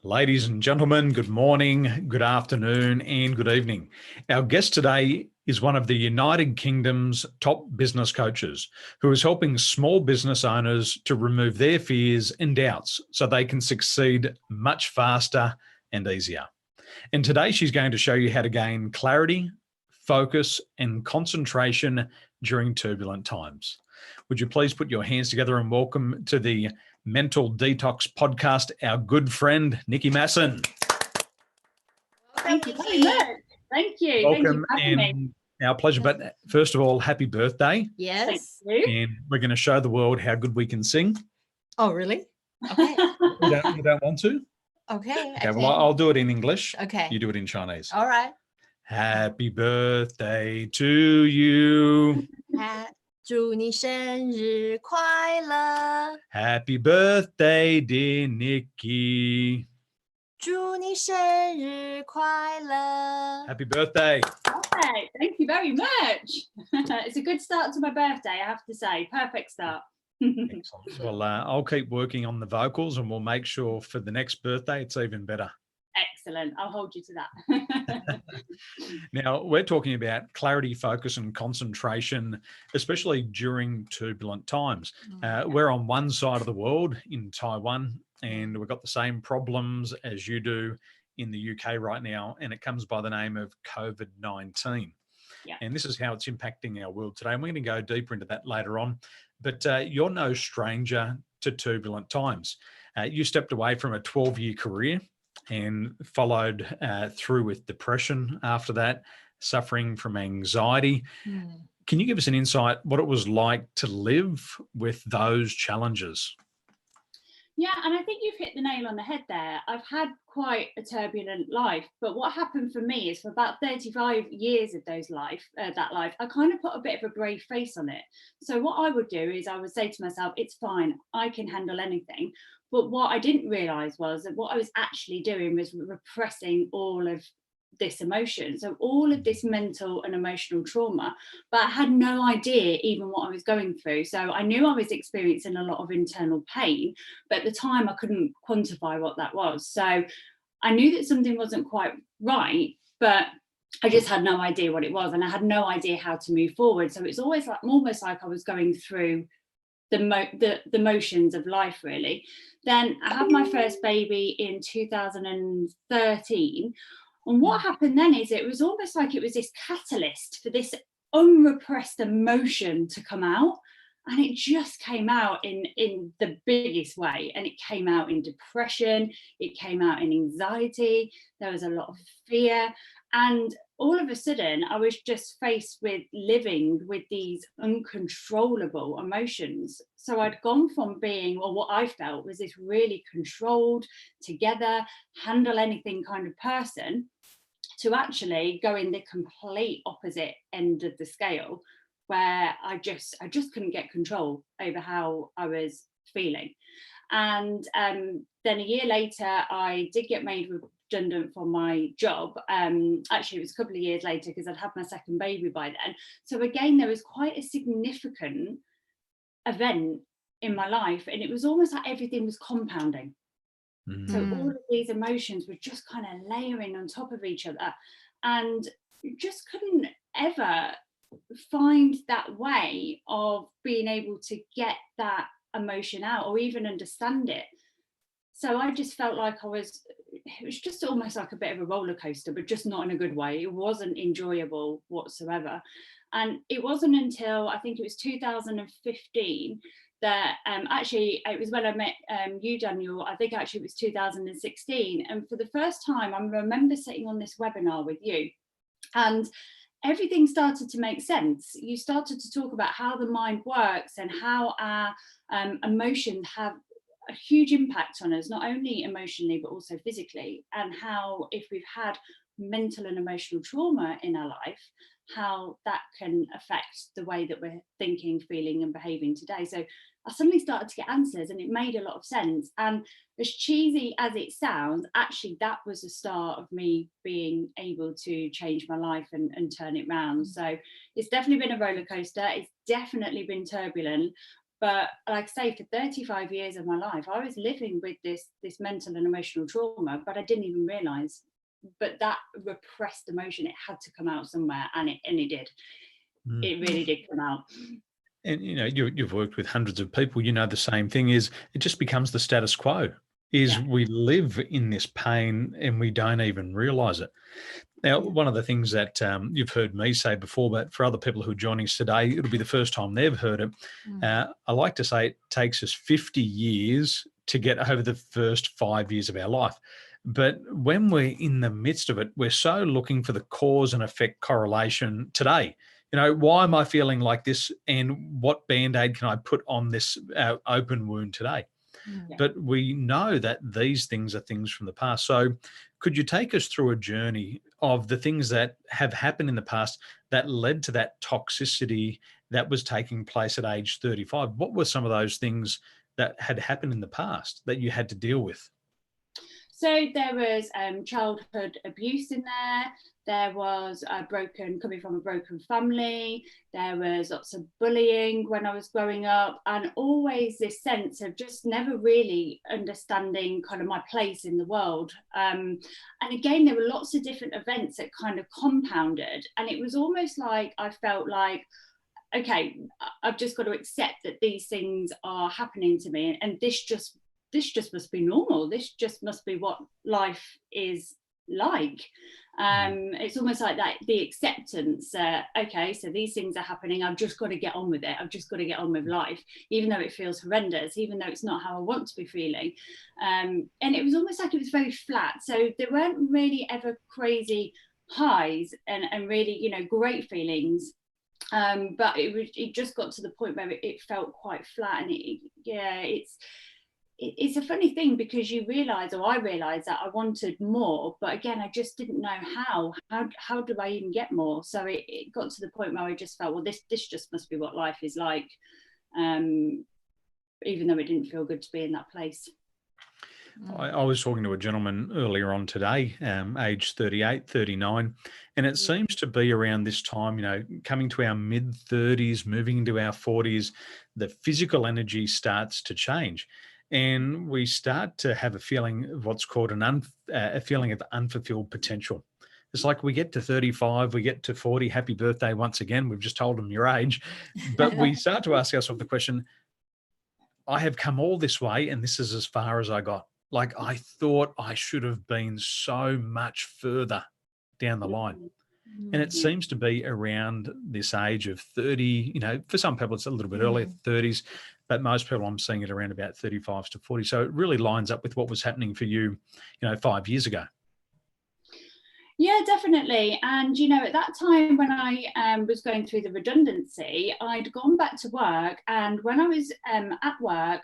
Ladies and gentlemen, good morning, good afternoon, and good evening. Our guest today is one of the United Kingdom's top business coaches who is helping small business owners to remove their fears and doubts so they can succeed much faster and easier. And today she's going to show you how to gain clarity, focus, and concentration during turbulent times. Would you please put your hands together and welcome to the Mental Detox podcast, our good friend, Nicky Masson. Thank you very much. Thank you. Welcome, Thank you for having and our pleasure. But first of all, happy birthday. Yes. Thank you. And we're going to show the world how good we can sing. Oh, really? Okay. You don't want to? Okay. Well, I'll do it in English. Okay. You do it in Chinese. All right. Happy birthday to you. 祝你生日快乐 Happy birthday, dear Nicky. 祝你生日快乐 Happy birthday. Okay. Thank you very much. It's a good start to my birthday, I have to say. Perfect start. Excellent. Well, I'll keep working on the vocals and we'll make sure for the next birthday it's even better. Excellent. I'll hold you to that. Now, we're talking about clarity, focus, and concentration, especially during turbulent times. We're on one side of the world in Taiwan, and we've got the same problems as you do in the UK right now, and it comes by the name of COVID-19. Yeah. And this is how it's impacting our world today. And we're going to go deeper into that later on. But you're no stranger to turbulent times. You stepped away from a 12-year career and followed through with depression after that, suffering from anxiety. Can you give us an insight what it was like to live with those challenges? Yeah, and I think you've hit the nail on the head there. I've had quite a turbulent life, but what happened for me is for about 35 years of that life, I kind of put a bit of a brave face on it. So what I would do is I would say to myself, it's fine, I can handle anything. But what I didn't realize was that what I was actually doing was repressing all of this emotion. So all of this mental and emotional trauma, but I had no idea even what I was going through. So I knew I was experiencing a lot of internal pain, but at the time I couldn't quantify what that was. So I knew that something wasn't quite right, but I just had no idea what it was. And I had no idea how to move forward. So it's always like, almost like I was going through the motions of life, really. Then I had my first baby in 2013. And what happened then is it was almost like it was this catalyst for this unrepressed emotion to come out. And it just came out in the biggest way. And it came out in depression. It came out in anxiety. There was a lot of fear. And all of a sudden, I was just faced with living with these uncontrollable emotions. So I'd gone from being, or what I felt was this really controlled, together, handle anything kind of person, to actually go in the complete opposite end of the scale, where I just couldn't get control over how I was feeling. And then a year later, I did get made redundant from my job. Actually, it was a couple of years later because I'd had my second baby by then. So again, there was quite a significant event in my life, and it was almost like everything was compounding. So all of these emotions were just kind of layering on top of each other, and you just couldn't ever find that way of being able to get that emotion out or even understand it. So I just felt like it was just almost like a bit of a roller coaster, but just not in a good way. It wasn't enjoyable whatsoever. And it wasn't until I think it was 2015 that actually it was when I met you, Daniel. I think actually it was 2016. And for the first time, I remember sitting on this webinar with you, and everything started to make sense. You started to talk about how the mind works and how our emotions have a huge impact on us, not only emotionally, but also physically, and how if we've had mental and emotional trauma in our life, how that can affect the way that we're thinking, feeling and behaving today. So I suddenly started to get answers, and it made a lot of sense. And as cheesy as it sounds, actually that was the start of me being able to change my life and turn it around. So it's definitely been a roller coaster. It's definitely been turbulent, But like I say, for 35 years of my life, I was living with this mental and emotional trauma, but I didn't even realise. But that repressed emotion, it had to come out somewhere, and it did. It really did come out. And you've worked with hundreds of people. The same thing is it just becomes the status quo. We live in this pain and we don't even realise it. Now, one of the things that you've heard me say before, but for other people who are joining us today, it'll be the first time they've heard it. I like to say it takes us 50 years to get over the first 5 years of our life. But when we're in the midst of it, we're so looking for the cause and effect correlation today. Why am I feeling like this, and what Band-Aid can I put on this open wound today? But we know that these things are things from the past. So could you take us through a journey of the things that have happened in the past that led to that toxicity that was taking place at age 35? What were some of those things that had happened in the past that you had to deal with? So there was childhood abuse in there. There was coming from a broken family. There was lots of bullying when I was growing up, and always this sense of just never really understanding kind of my place in the world. And again, there were lots of different events that kind of compounded, and it was almost like I felt like, okay, I've just got to accept that these things are happening to me, and this just must be normal. This just must be what life is like. It's almost like that, the acceptance. Okay, so these things are happening. I've just got to get on with it. I've just got to get on with life, even though it feels horrendous, even though it's not how I want to be feeling. And it was almost like it was very flat. So there weren't really ever crazy highs and really, great feelings. But it just got to the point where it felt quite flat, and it's a funny thing, because I realized that I wanted more, but again, I just didn't know how do I even get more? So it got to the point where I just felt, well, this just must be what life is like, even though it didn't feel good to be in that place. I was talking to a gentleman earlier on today, age 38, 39, and it seems to be around this time, coming to our mid-30s, moving into our 40s, the physical energy starts to change. And we start to have a feeling of what's called a feeling of unfulfilled potential. It's like we get to 35, we get to 40, happy birthday once again. We've just told them your age. But we start to ask ourselves the question, I have come all this way and this is as far as I got. Like, I thought I should have been so much further down the line. And it seems to be around this age of 30, for some people it's a little bit earlier, 30s, but most people I'm seeing it around about 35 to 40. So it really lines up with what was happening for you, 5 years ago. Yeah, definitely. And, at that time when I was going through the redundancy, I'd gone back to work. And when I was at work,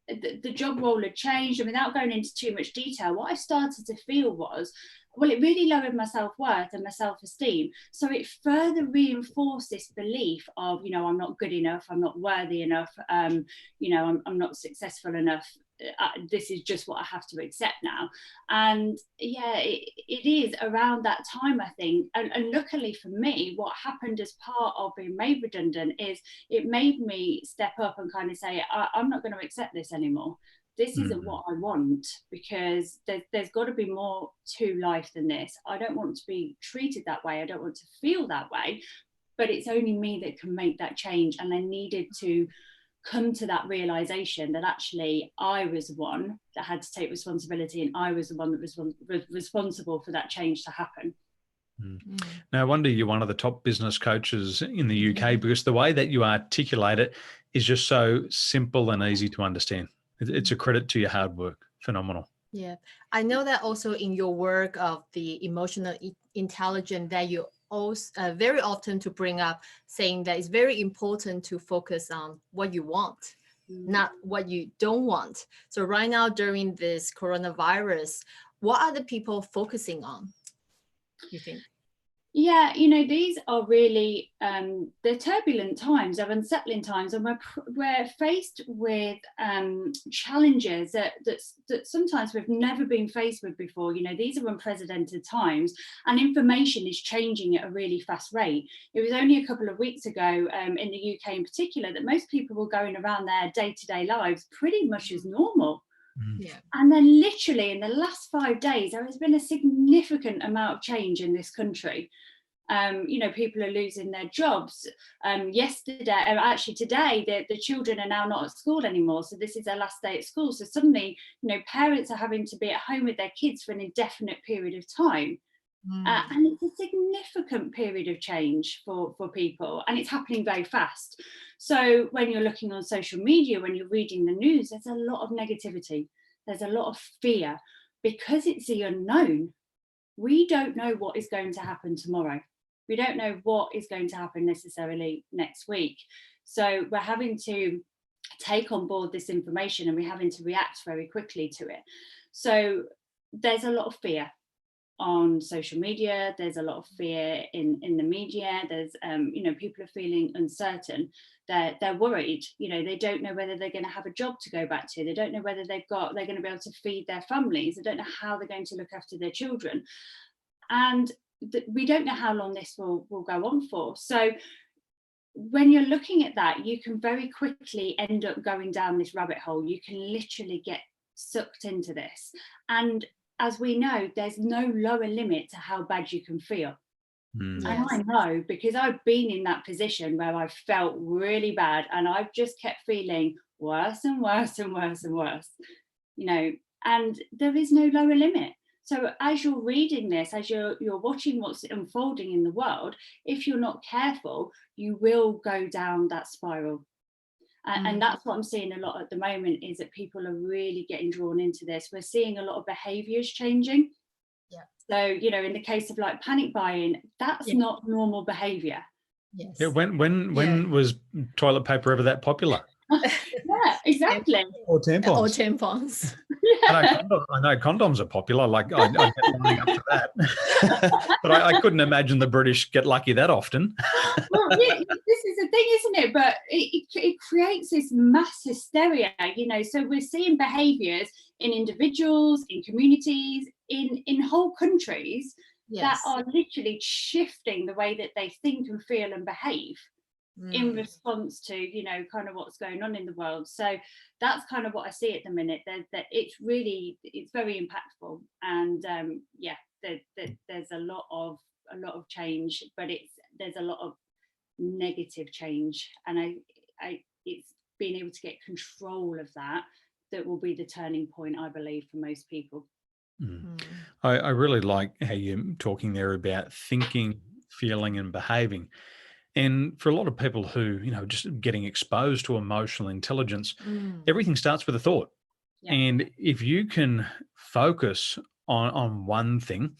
the job role had changed. And without going into too much detail, what I started to feel was, well, it really lowered my self-worth and my self-esteem. So it further reinforced this belief of, I'm not good enough, I'm not worthy enough, I'm not successful enough. This is just what I have to accept now. And it is around that time, I think. And luckily for me, what happened as part of being made redundant is it made me step up and kind of say, I'm not going to accept this anymore. This isn't what I want, because there's got to be more to life than this. I don't want to be treated that way. I don't want to feel that way, but it's only me that can make that change. And I needed to come to that realization that actually I was the one that had to take responsibility, and I was the one that was responsible for that change to happen. Now, I wonder, you're one of the top business coaches in the UK, because the way that you articulate it is just so simple and easy to understand. It's a credit to your hard work. Phenomenal. Yeah, I know that also in your work of the emotional intelligence, that you also very often to bring up, saying that it's very important to focus on what you want, not what you don't want. So right now during this coronavirus, what are the people focusing on, you think? Yeah, these are really they're turbulent times, they're unsettling times, and we're faced with challenges that sometimes we've never been faced with before. These are unprecedented times, and information is changing at a really fast rate. It was only a couple of weeks ago, in the UK in particular, that most people were going around their day-to-day lives pretty much as normal. Yeah. And then literally in the last 5 days, there has been a significant amount of change in this country. People are losing their jobs. Actually today, the children are now not at school anymore. So this is their last day at school. So suddenly, parents are having to be at home with their kids for an indefinite period of time. And it's a significant period of change for people, and it's happening very fast. So when you're looking on social media, when you're reading the news, there's a lot of negativity, there's a lot of fear, because it's the unknown. We don't know what is going to happen tomorrow. We don't know what is going to happen necessarily next week. So we're having to take on board this information, and we're having to react very quickly to it. So there's a lot of fear on social media, there's a lot of fear in the media. There's people are feeling uncertain, they're worried. They don't know whether they're going to have a job to go back to, they don't know whether they're going to be able to feed their families, they don't know how they're going to look after their children, and we don't know how long this will go on for. So when you're looking at that, you can very quickly end up going down this rabbit hole. You can literally get sucked into this, and as we know, there's no lower limit to how bad you can feel. Yes. And I know, because I've been in that position where I felt really bad, and I've just kept feeling worse and worse and worse and worse, and there is no lower limit. So as you're reading this, as you're watching what's unfolding in the world, if you're not careful, you will go down that spiral. And that's what I'm seeing a lot at the moment, is that people are really getting drawn into this. We're seeing a lot of behaviours changing. Yeah. So, in the case of like panic buying, that's not normal behaviour. Yes. Yeah, when was toilet paper ever that popular? Yeah, exactly. Or tampons. Or tampons. Yeah. I know condoms are popular. Like I get lining up for that, but I couldn't imagine the British get lucky that often. Well, yeah, this is the thing, isn't it? But it creates this mass hysteria, So we're seeing behaviours in individuals, in communities, in whole countries that are literally shifting the way that they think and feel and behave in response to kind of what's going on in the world. So that's kind of what I see at the minute, that it's very impactful, and there's a lot of change, but there's a lot of negative change, and it's being able to get control of that will be the turning point, I believe, for most people. I really like how you're talking there about thinking, feeling, and behaving. And for a lot of people who, just getting exposed to emotional intelligence, everything starts with a thought. Yeah. And if you can focus on one thing,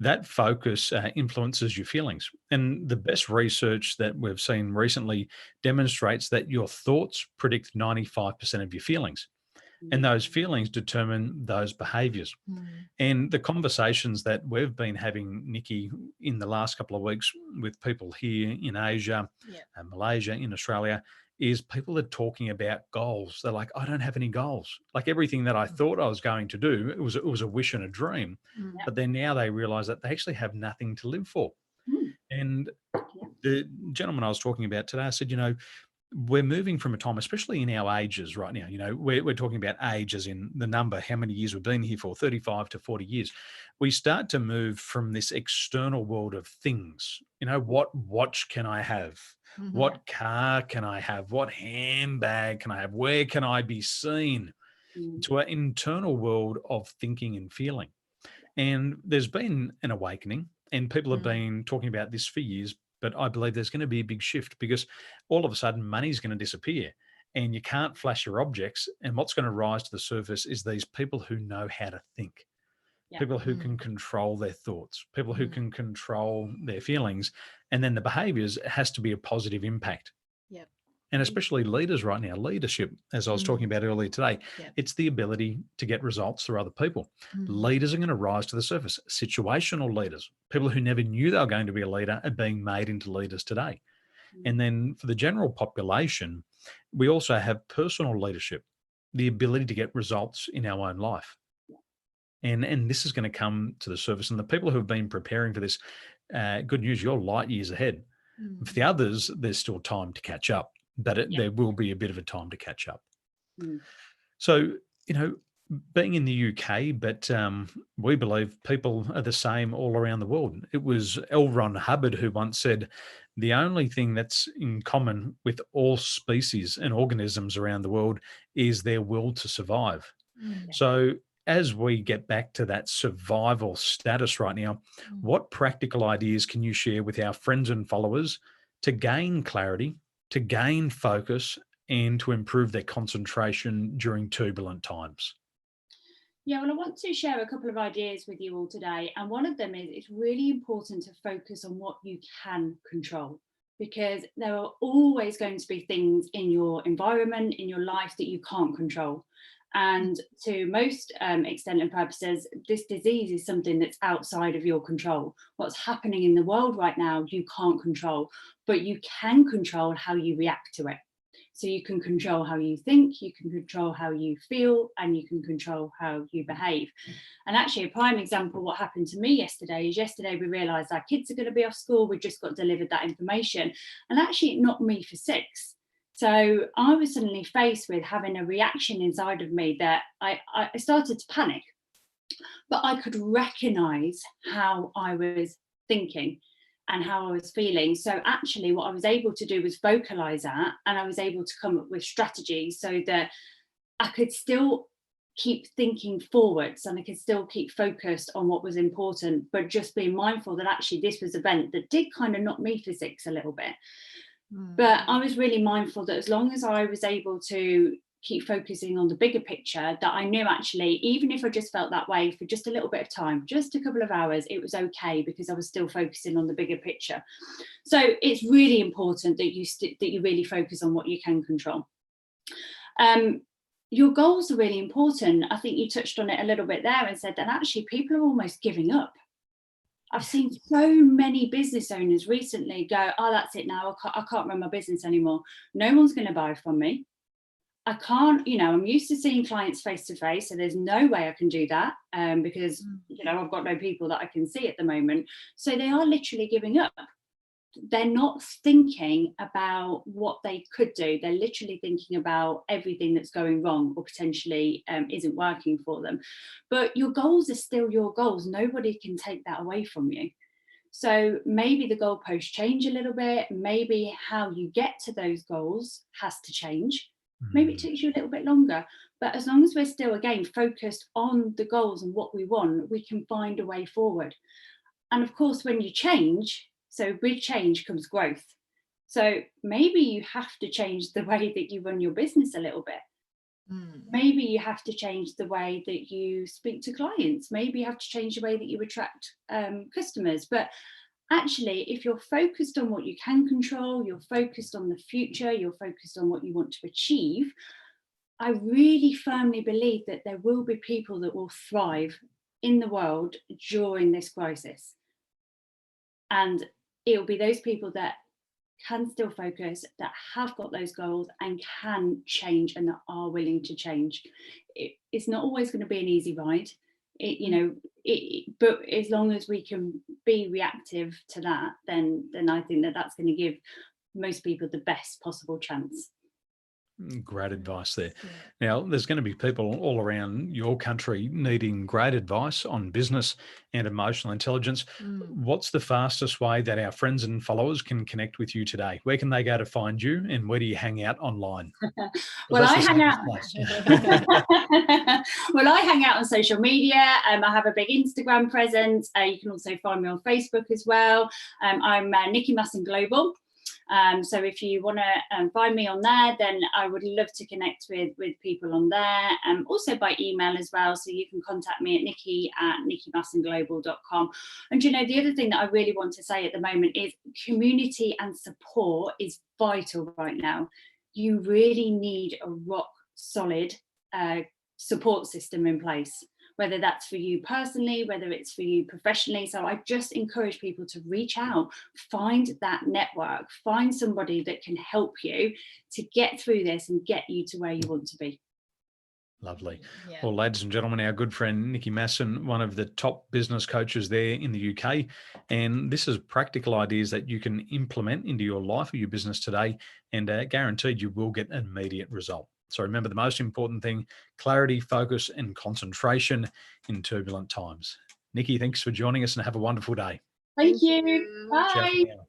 that focus influences your feelings. And the best research that we've seen recently demonstrates that your thoughts predict 95% of your feelings. And those feelings determine those behaviors. And the conversations that we've been having, Nikki, in the last couple of weeks with people here in Asia and Malaysia, in Australia, is people are talking about goals. They're like, I don't have any goals. Like everything that I thought I was going to do, it was a wish and a dream. But then now they realize that they actually have nothing to live for. And the gentleman I was talking about today, I said, we're moving from a time, especially in our ages right now, we're talking about age as in the number, how many years we've been here for, 35 to 40 years. We start to move from this external world of things. What watch can I have? What car can I have? What handbag can I have? Where can I be seen? To an internal world of thinking and feeling. And there's been an awakening, and people have been talking about this for years. But I believe there's going to be a big shift, because all of a sudden money's going to disappear and you can't flash your objects. And what's going to rise to the surface is these people who know how to think, people who can control their thoughts, people who can control their feelings. And then the behaviors has to be a positive impact. Yep. and especially leaders right now, leadership, as I was talking about earlier today, it's the ability to get results through other people. Leaders are going to rise to the surface. Situational leaders, people who never knew they were going to be a leader, are being made into leaders today. And then for the general population, we also have personal leadership, the ability to get results in our own life. And this is going to come to the surface. And the people who have been preparing for this, good news, you're light years ahead. For the others, there's still time to catch up, but there will be a bit of a time to catch up. So, being in the UK, but we believe people are the same all around the world. It was L. Ron Hubbard who once said, the only thing that's in common with all species and organisms around the world is their will to survive. So as we get back to that survival status right now, what practical ideas can you share with our friends and followers to gain clarity, to gain focus, and to improve their concentration during turbulent times? Yeah, well, I want to share a couple of ideas with you all today. And one of them is it's really important to focus on what you can control, because there are always going to be things in your environment, in your life, that you can't control. And to most extent and purposes, this disease is something that's outside of your control. What's happening in the world right now, you can't control, but you can control how you react to it. So you can control how you think, you can control how you feel, and you can control how you behave. And actually, a prime example, what happened to me yesterday is we realised our kids are going to be off school. We just got delivered that information. And actually, it knocked me for 6. So I was suddenly faced with having a reaction inside of me that I started to panic. But I could recognise how I was thinking and how I was feeling. So actually what I was able to do was vocalize that, and I was able to come up with strategies so that I could still keep thinking forwards and I could still keep focused on what was important, but just being mindful that actually this was an event that did kind of knock me for 6 a little bit. But I was really mindful that as long as I was able to keep focusing on the bigger picture, that I knew actually, even if I just felt that way for just a little bit of time, just a couple of hours, it was okay, because I was still focusing on the bigger picture. So it's really important that you really focus on what you can control. Your goals are really important. I think you touched on it a little bit there and said that actually people are almost giving up. I've seen so many business owners recently go, oh, that's it now, I can't run my business anymore. No one's going to buy from me. I can't, I'm used to seeing clients face to face, so there's no way I can do that because, I've got no people that I can see at the moment. So they are literally giving up. They're not thinking about what they could do. They're literally thinking about everything that's going wrong or potentially isn't working for them. But your goals are still your goals. Nobody can take that away from you. So maybe the goalposts change a little bit. Maybe how you get to those goals has to change. Maybe it takes you a little bit longer, but as long as we're still, again, focused on the goals and what we want, we can find a way forward. And of course, when you change, so with change comes growth. So maybe you have to change the way that you run your business a little bit. Maybe you have to change the way that you speak to clients. Maybe you have to change the way that you attract customers. But actually, if you're focused on what you can control, you're focused on the future, you're focused on what you want to achieve, I really firmly believe that there will be people that will thrive in the world during this crisis. And it'll be those people that can still focus, that have got those goals and can change and that are willing to change. It's not always going to be an easy ride. But as long as we can be reactive to that, then I think that that's going to give most people the best possible chance. Great advice there. Now, there's going to be people all around your country needing great advice on business and emotional intelligence. What's the fastest way that our friends and followers can connect with you today? Where can they go to find you, and where do you hang out online? Well, I hang out. Well, I hang out on social media. I have a big Instagram presence. You can also find me on Facebook as well. I'm Nicky Masson Global. So if you want to find me on there, then I would love to connect with people on there, also by email as well. So you can contact me at nikki@nickymassonglobal.com. And the other thing that I really want to say at the moment is community and support is vital right now. you really need a rock solid support system in place, whether that's for you personally, whether it's for you professionally. So I just encourage people to reach out, find that network, find somebody that can help you to get through this and get you to where you want to be. Lovely. Yeah. Well, ladies and gentlemen, our good friend Nicky Masson, one of the top business coaches there in the UK. And this is practical ideas that you can implement into your life or your business today, and guaranteed you will get an immediate result. So remember, the most important thing, clarity, focus, and concentration in turbulent times. Nicky, thanks for joining us and have a wonderful day. Thank you. you. Bye. Ciao for now.